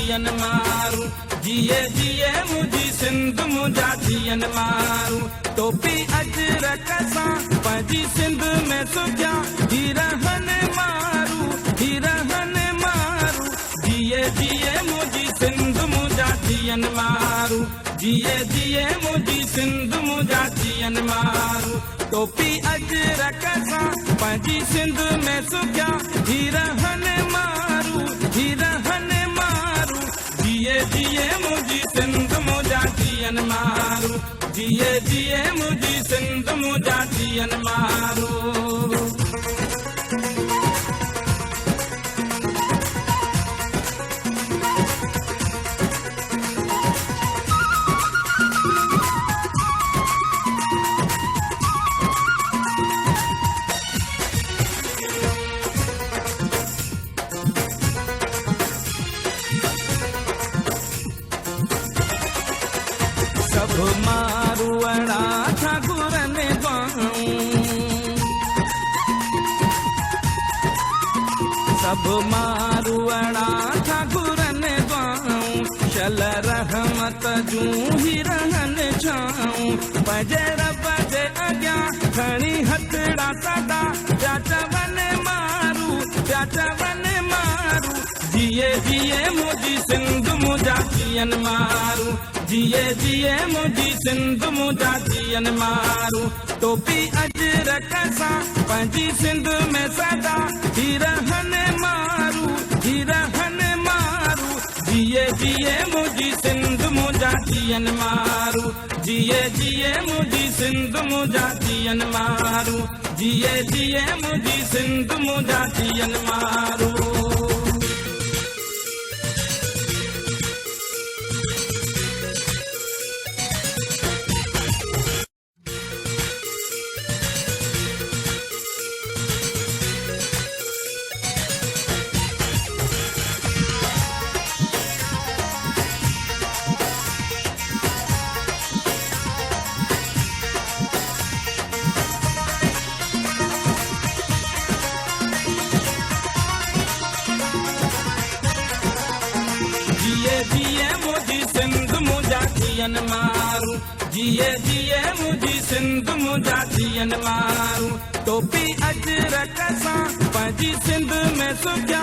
थियन मारू जिए जिए मुझी सिंध मुझा थियन मारू टोपी अजरक सां पंहिंजी सिंध में सुझा हीरहन मारू जिए जिए मुझी सिंध मुझा थियन मारू जिए जिए मुझी सिंध मुझा थियन मारू टोपी अजरक सां पंहिंजी सिंध में सुझा हीरहन मारू जिए जिए मुझी सिंध मुझा थियन मारू जिए जिए मुझी सिंध मुझा थियन मारू सब मारुअड़ा ठाकुरन गाऊं सब मारुअड़ा ठाकुरन गाऊं शल रहमत जूं ही रहन छाऊं पंहिंजे रब जे अॻियां खणी हथड़ा सदा पिया चवनि मारू जिए जिए मुझी सिंध मुझा थियन मारू जिए जिए मुझी सिंध मुझा थियन मारू टोपी अजरक सां पंहिंजी सिंध में सदा हीरहन मारू जिए जिए मुझी सिंध मुझा थियन मारू जिए जिए मुझी सिंध मुझा थियन मारू जिए जिए मुझी सिंध मुझा थियन मारू जिए जिए मुझी सिंध मुझा थियन मारू जिए जिए मुझी सिंध मुझा थियन मारू टोपी अजरक सां पंहिंजी सिंध में सुझा